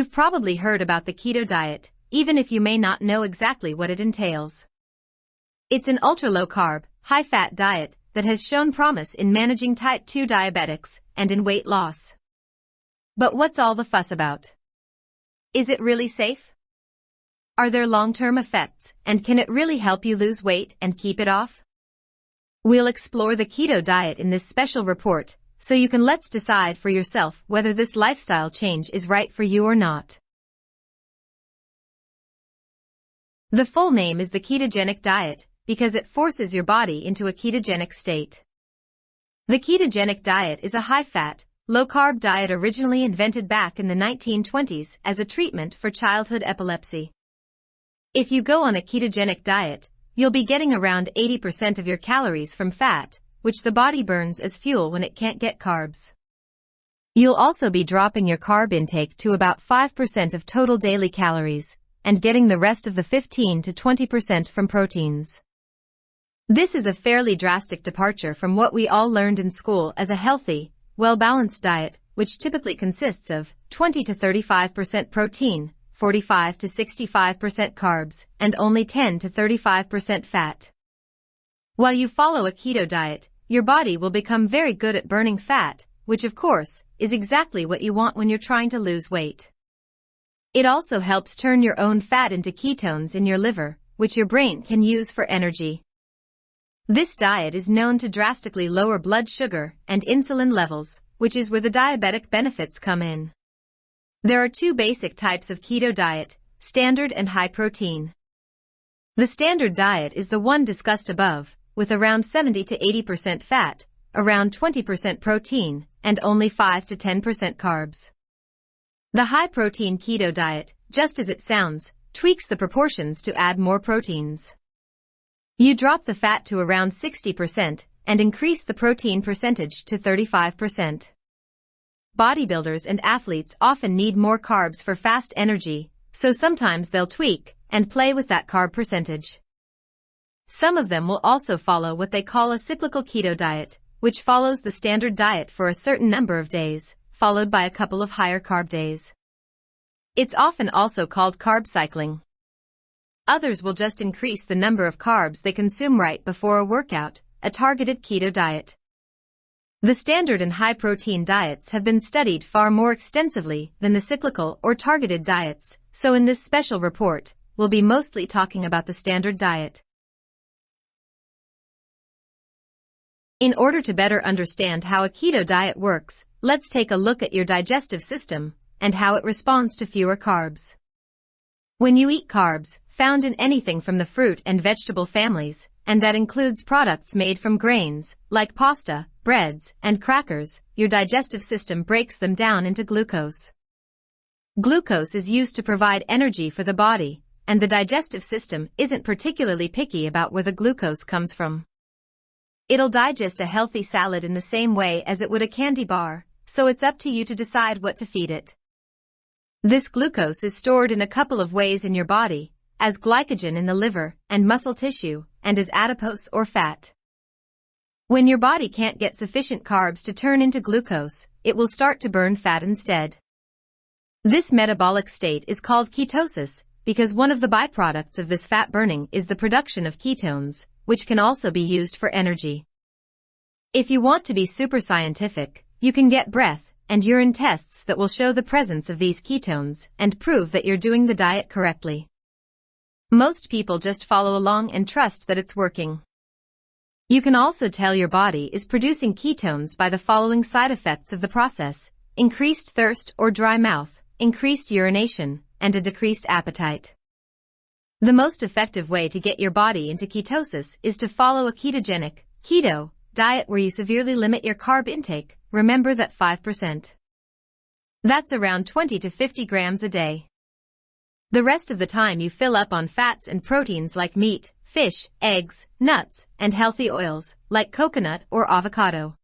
You've probably heard about the keto diet, even if you may not know exactly what it entails. It's an ultra-low-carb, high-fat diet that has shown promise in managing type 2 diabetics and in weight loss. But what's all the fuss about? Is it really safe? Are there long-term effects, and can it really help you lose weight and keep it off? We'll explore the keto diet in this special report, so you can let's decide for yourself whether this lifestyle change is right for you or not. The full name is the Ketogenic Diet, because it forces your body into a ketogenic state. The ketogenic diet is a high-fat, low-carb diet originally invented back in the 1920s as a treatment for childhood epilepsy. If you go on a ketogenic diet, you'll be getting around 80% of your calories from fat, which the body burns as fuel when it can't get carbs. You'll also be dropping your carb intake to about 5% of total daily calories, and getting the rest of the 15 to 20% from proteins. This is a fairly drastic departure from what we all learned in school as a healthy, well-balanced diet, which typically consists of 20 to 35% protein, 45 to 65% carbs, and only 10 to 35% fat. While you follow a keto diet, your body will become very good at burning fat, which of course, is exactly what you want when you're trying to lose weight. It also helps turn your own fat into ketones in your liver, which your brain can use for energy. This diet is known to drastically lower blood sugar and insulin levels, which is where the diabetic benefits come in. There are two basic types of keto diet, standard and high protein. The standard diet is the one discussed above, with around 70 to 80% fat, around 20% protein, and only 5 to 10% carbs. The high-protein keto diet, just as it sounds, tweaks the proportions to add more proteins. You drop the fat to around 60% and increase the protein percentage to 35%. Bodybuilders and athletes often need more carbs for fast energy, so sometimes they'll tweak and play with that carb percentage. Some of them will also follow what they call a cyclical keto diet, which follows the standard diet for a certain number of days, followed by a couple of higher carb days. It's often also called carb cycling. Others will just increase the number of carbs they consume right before a workout, a targeted keto diet. The standard and high-protein diets have been studied far more extensively than the cyclical or targeted diets, so in this special report, we'll be mostly talking about the standard diet. In order to better understand how a keto diet works, let's take a look at your digestive system and how it responds to fewer carbs. When you eat carbs, found in anything from the fruit and vegetable families, and that includes products made from grains, like pasta, breads, and crackers, your digestive system breaks them down into glucose. Glucose is used to provide energy for the body, and the digestive system isn't particularly picky about where the glucose comes from. It'll digest a healthy salad in the same way as it would a candy bar, so it's up to you to decide what to feed it. This glucose is stored in a couple of ways in your body, as glycogen in the liver and muscle tissue, and as adipose or fat. When your body can't get sufficient carbs to turn into glucose, it will start to burn fat instead. This metabolic state is called ketosis, because one of the byproducts of this fat burning is the production of ketones, which can also be used for energy. If you want to be super scientific, you can get breath and urine tests that will show the presence of these ketones and prove that you're doing the diet correctly. Most people just follow along and trust that it's working. You can also tell your body is producing ketones by the following side effects of the process: increased thirst or dry mouth, increased urination, and a decreased appetite. The most effective way to get your body into ketosis is to follow a ketogenic, keto, diet where you severely limit your carb intake. Remember that 5%. That's around 20 to 50 grams a day. The rest of the time you fill up on fats and proteins like meat, fish, eggs, nuts, and healthy oils, like coconut or avocado.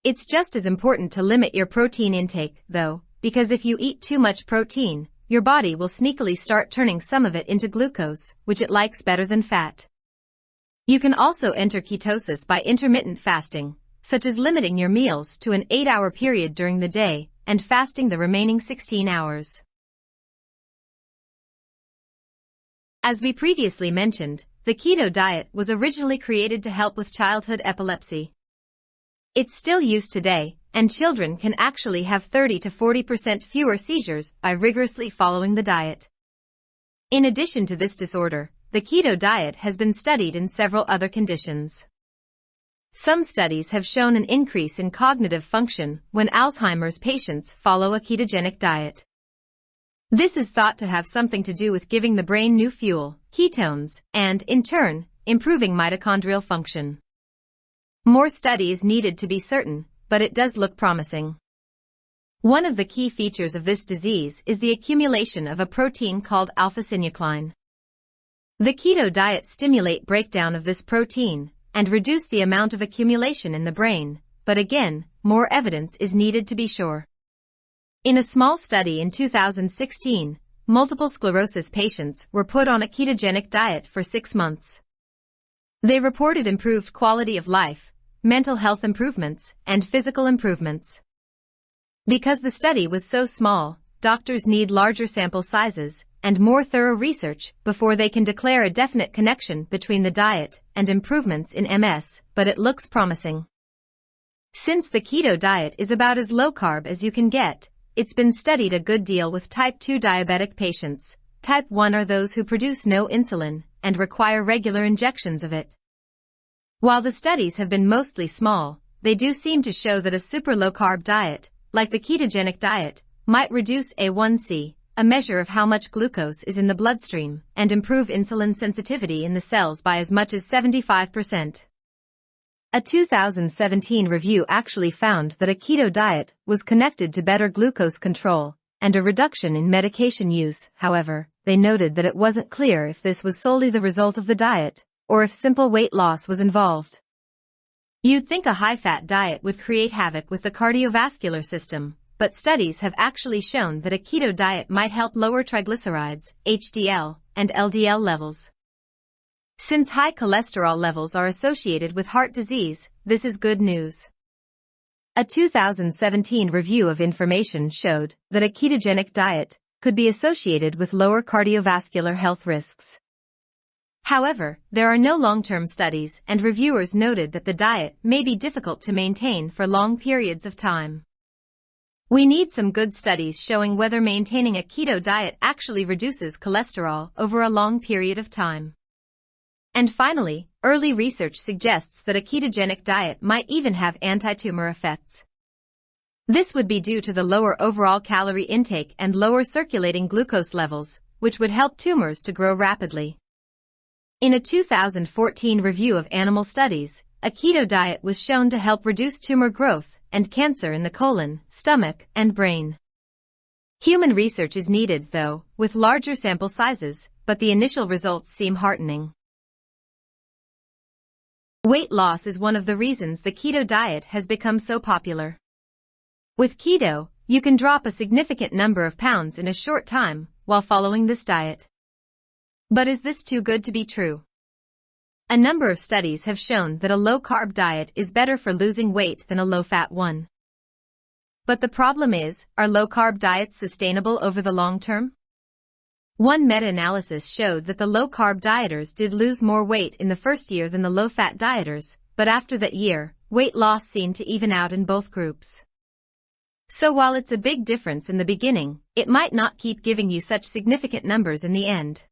It's just as important to limit your protein intake, though, because if you eat too much protein, your body will sneakily start turning some of it into glucose, which it likes better than fat. You can also enter ketosis by intermittent fasting, such as limiting your meals to an 8-hour period during the day and fasting the remaining 16 hours. As we previously mentioned, the keto diet was originally created to help with childhood epilepsy. It's still used today, and children can actually have 30 to 40% fewer seizures by rigorously following the diet. In addition to this disorder, the keto diet has been studied in several other conditions. Some studies have shown an increase in cognitive function when Alzheimer's patients follow a ketogenic diet. This is thought to have something to do with giving the brain new fuel, ketones, and, in turn, improving mitochondrial function. More study is needed to be certain, but it does look promising. One of the key features of this disease is the accumulation of a protein called alpha-synuclein. The keto diet stimulate breakdown of this protein and reduce the amount of accumulation in the brain, but again, more evidence is needed to be sure. In a small study in 2016, multiple sclerosis patients were put on a ketogenic diet for 6 months. They reported improved quality of life, mental health improvements, and physical improvements. Because the study was so small, doctors need larger sample sizes and more thorough research before they can declare a definite connection between the diet and improvements in MS, but it looks promising. Since the keto diet is about as low carb as you can get, it's been studied a good deal with type 2 diabetic patients. Type 1 are those who produce no insulin and require regular injections of it. While the studies have been mostly small, they do seem to show that a super low-carb diet, like the ketogenic diet, might reduce A1C, a measure of how much glucose is in the bloodstream, and improve insulin sensitivity in the cells by as much as 75%. A 2017 review actually found that a keto diet was connected to better glucose control and a reduction in medication use. However, they noted that it wasn't clear if this was solely the result of the diet or if simple weight loss was involved. You'd think a high-fat diet would create havoc with the cardiovascular system, but studies have actually shown that a keto diet might help lower triglycerides, HDL, and LDL levels. Since high cholesterol levels are associated with heart disease, this is good news. A 2017 review of Information showed that a ketogenic diet could be associated with lower cardiovascular health risks. However, there are no long-term studies, and reviewers noted that the diet may be difficult to maintain for long periods of time. We need some good studies showing whether maintaining a keto diet actually reduces cholesterol over a long period of time. And finally, early research suggests that a ketogenic diet might even have anti-tumor effects. This would be due to the lower overall calorie intake and lower circulating glucose levels, which would help tumors to grow rapidly. In a 2014 review of animal studies, a keto diet was shown to help reduce tumor growth and cancer in the colon, stomach, and brain. Human research is needed, though, with larger sample sizes, but the initial results seem heartening. Weight loss is one of the reasons the keto diet has become so popular. With keto, you can drop a significant number of pounds in a short time while following this diet. But is this too good to be true? A number of studies have shown that a low-carb diet is better for losing weight than a low-fat one. But the problem is, are low-carb diets sustainable over the long term? One meta-analysis showed that the low-carb dieters did lose more weight in the first year than the low-fat dieters, but after that year, weight loss seemed to even out in both groups. So while it's a big difference in the beginning, it might not keep giving you such significant numbers in the end.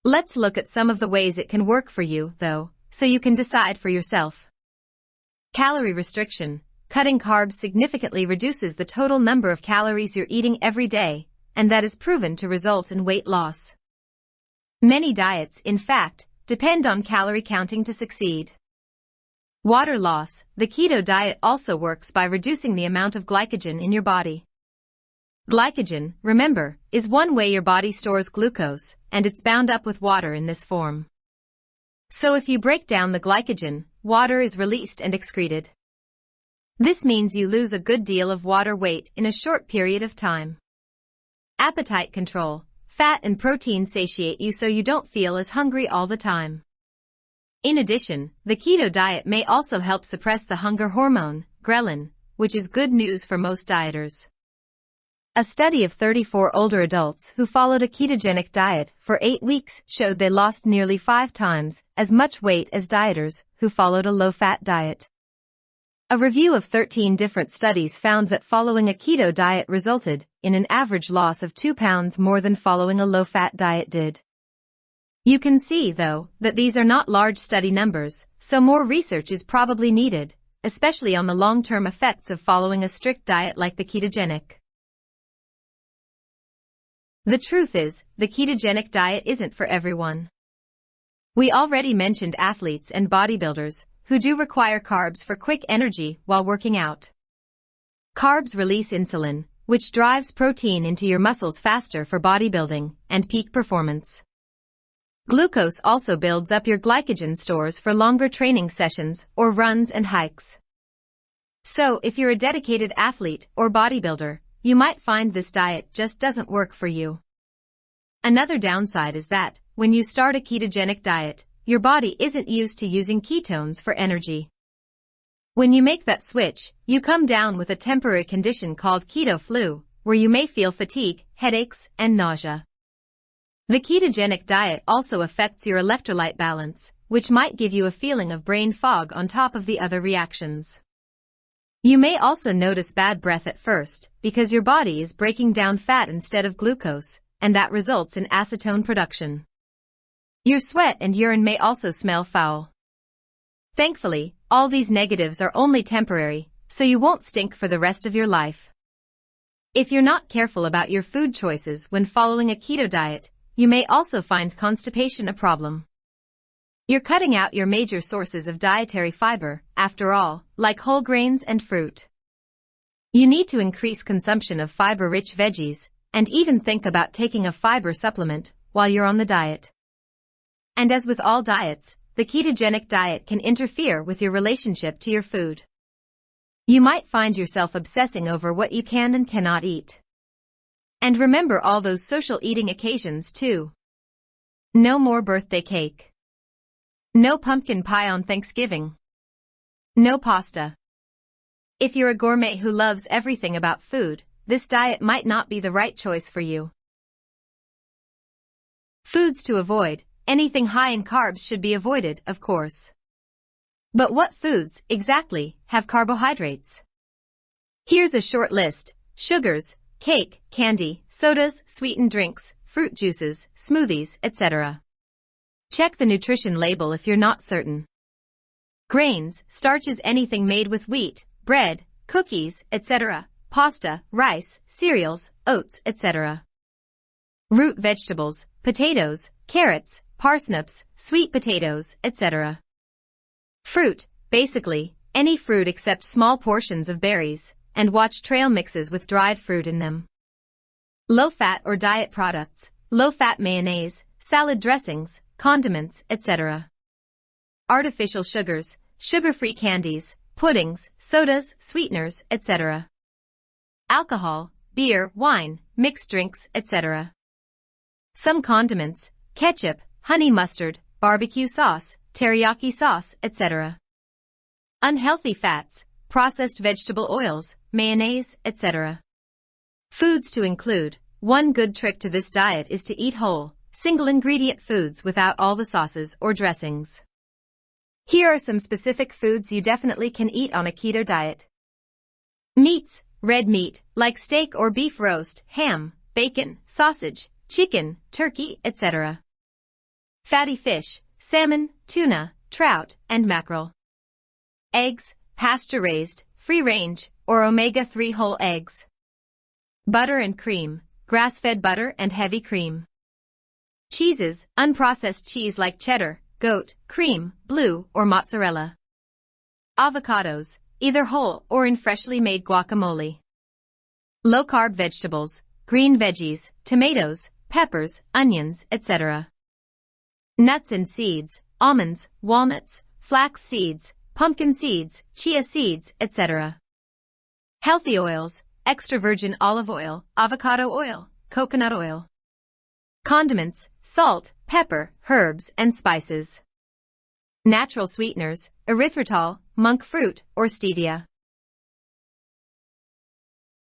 Let's look at some of the ways it can work for you, though, so you can decide for yourself. Calorie restriction. Cutting carbs significantly reduces the total number of calories you're eating every day, and that is proven to result in weight loss. Many diets, in fact, depend on calorie counting to succeed. Water loss. The keto diet also works by reducing the amount of glycogen in your body. Glycogen, remember, is one way your body stores glucose, and it's bound up with water in this form. So if you break down the glycogen, water is released and excreted. This means you lose a good deal of water weight in a short period of time. Appetite control. Fat and protein satiate you so you don't feel as hungry all the time. In addition, the keto diet may also help suppress the hunger hormone, ghrelin, which is good news for most dieters. A study of 34 older adults who followed a ketogenic diet for 8 weeks showed they lost nearly 5 times as much weight as dieters who followed a low-fat diet. A review of 13 different studies found that following a keto diet resulted in an average loss of 2 pounds more than following a low-fat diet did. You can see, though, that these are not large study numbers, so more research is probably needed, especially on the long-term effects of following a strict diet like the ketogenic. The truth is, the ketogenic diet isn't for everyone. We already mentioned athletes and bodybuilders who do require carbs for quick energy while working out. Carbs release insulin, which drives protein into your muscles faster for bodybuilding and peak performance. Glucose also builds up your glycogen stores for longer training sessions or runs and hikes. So, if you're a dedicated athlete or bodybuilder, you might find this diet just doesn't work for you. Another downside is that, when you start a ketogenic diet, your body isn't used to using ketones for energy. When you make that switch, you come down with a temporary condition called keto flu, where you may feel fatigue, headaches, and nausea. The ketogenic diet also affects your electrolyte balance, which might give you a feeling of brain fog on top of the other reactions. You may also notice bad breath at first, because your body is breaking down fat instead of glucose, and that results in acetone production. Your sweat and urine may also smell foul. Thankfully, all these negatives are only temporary, so you won't stink for the rest of your life. If you're not careful about your food choices when following a keto diet, you may also find constipation a problem. You're cutting out your major sources of dietary fiber, after all, like whole grains and fruit. You need to increase consumption of fiber-rich veggies, and even think about taking a fiber supplement while you're on the diet. And as with all diets, the ketogenic diet can interfere with your relationship to your food. You might find yourself obsessing over what you can and cannot eat. And remember all those social eating occasions too. No more birthday cake. No pumpkin pie on Thanksgiving. No pasta. If you're a gourmet who loves everything about food, this diet might not be the right choice for you. Foods to avoid. Anything high in carbs should be avoided, of course. But what foods, exactly, have carbohydrates? Here's a short list: sugars, cake, candy, sodas, sweetened drinks, fruit juices, smoothies, etc. Check the nutrition label if you're not certain. Grains, starches, anything made with wheat, bread, cookies, etc., pasta, rice, cereals, oats, etc. Root vegetables, potatoes, carrots, parsnips, sweet potatoes, etc. Fruit, basically, any fruit except small portions of berries, and watch trail mixes with dried fruit in them. Low-fat or diet products, low-fat mayonnaise, salad dressings, condiments, etc. Artificial sugars, sugar-free candies, puddings, sodas, sweeteners, etc. Alcohol, beer, wine, mixed drinks, etc. Some condiments, ketchup, honey mustard, barbecue sauce, teriyaki sauce, etc. Unhealthy fats, processed vegetable oils, mayonnaise, etc. Foods to include. One good trick to this diet is to eat whole, single-ingredient foods without all the sauces or dressings. Here are some specific foods you definitely can eat on a keto diet. Meats, red meat, like steak or beef roast, ham, bacon, sausage, chicken, turkey, etc. Fatty fish, salmon, tuna, trout, and mackerel. Eggs, pasture-raised, free-range, or omega-3 whole eggs. Butter and cream, grass-fed butter and heavy cream. Cheeses, unprocessed cheese like cheddar, goat, cream, blue, or mozzarella. Avocados, either whole or in freshly made guacamole. Low-carb vegetables, green veggies, tomatoes, peppers, onions, etc. Nuts and seeds, almonds, walnuts, flax seeds, pumpkin seeds, chia seeds, etc. Healthy oils, extra virgin olive oil, avocado oil, coconut oil. Condiments, salt, pepper, herbs, and spices. Natural sweeteners, erythritol, monk fruit, or stevia.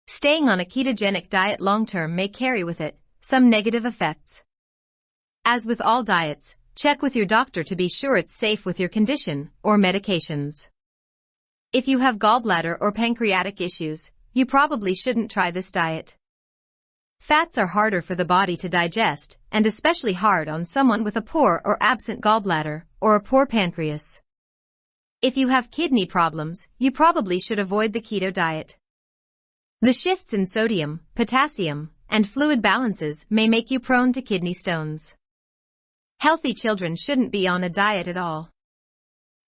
Staying on a ketogenic diet long-term may carry with it some negative effects. As with all diets, check with your doctor to be sure it's safe with your condition or medications. If you have gallbladder or pancreatic issues, you probably shouldn't try this diet. Fats are harder for the body to digest, and especially hard on someone with a poor or absent gallbladder or a poor pancreas. If you have kidney problems, you probably should avoid the keto diet. The shifts in sodium, potassium, and fluid balances may make you prone to kidney stones. Healthy children shouldn't be on a diet at all.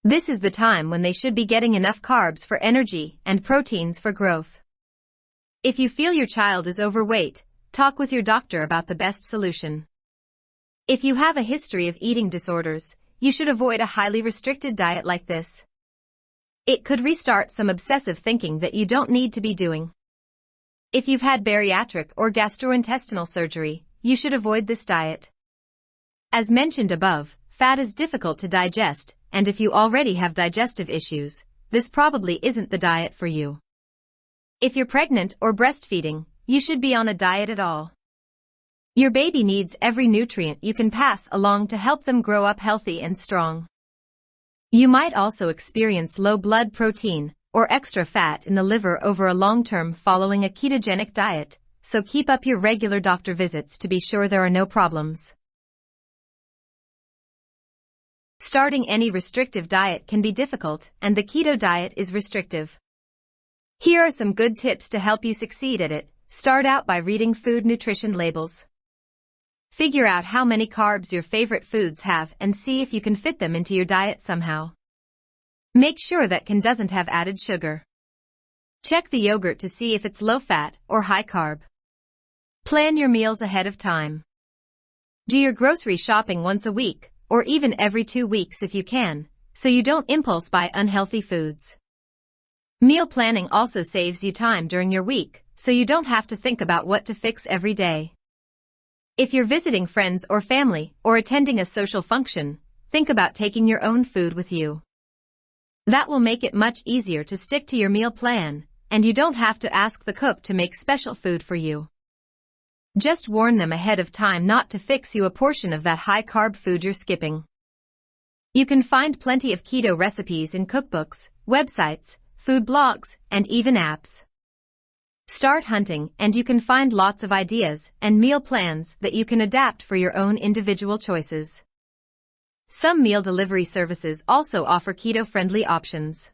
This is the time when they should be getting enough carbs for energy and proteins for growth. If you feel your child is overweight, talk with your doctor about the best solution. If you have a history of eating disorders, you should avoid a highly restricted diet like this. It could restart some obsessive thinking that you don't need to be doing. If you've had bariatric or gastrointestinal surgery, you should avoid this diet. As mentioned above, fat is difficult to digest, and if you already have digestive issues, this probably isn't the diet for you. If you're pregnant or breastfeeding, you should be on a diet at all. Your baby needs every nutrient you can pass along to help them grow up healthy and strong. You might also experience low blood protein or extra fat in the liver over a long term following a ketogenic diet, so keep up your regular doctor visits to be sure there are no problems. Starting any restrictive diet can be difficult, and the keto diet is restrictive. Here are some good tips to help you succeed at it. Start out by reading food nutrition labels. Figure out how many carbs your favorite foods have and see if you can fit them into your diet somehow. Make sure that can doesn't have added sugar. Check the yogurt to see if it's low fat or high carb. Plan your meals ahead of time. Do your grocery shopping once a week, or even every 2 weeks if you can, so you don't impulse buy unhealthy foods. Meal planning also saves you time during your week, so you don't have to think about what to fix every day. If you're visiting friends or family or attending a social function, think about taking your own food with you. That will make it much easier to stick to your meal plan, and you don't have to ask the cook to make special food for you. Just warn them ahead of time not to fix you a portion of that high-carb food you're skipping. You can find plenty of keto recipes in cookbooks, websites, food blogs, and even apps. Start hunting and you can find lots of ideas and meal plans that you can adapt for your own individual choices. Some meal delivery services also offer keto-friendly options.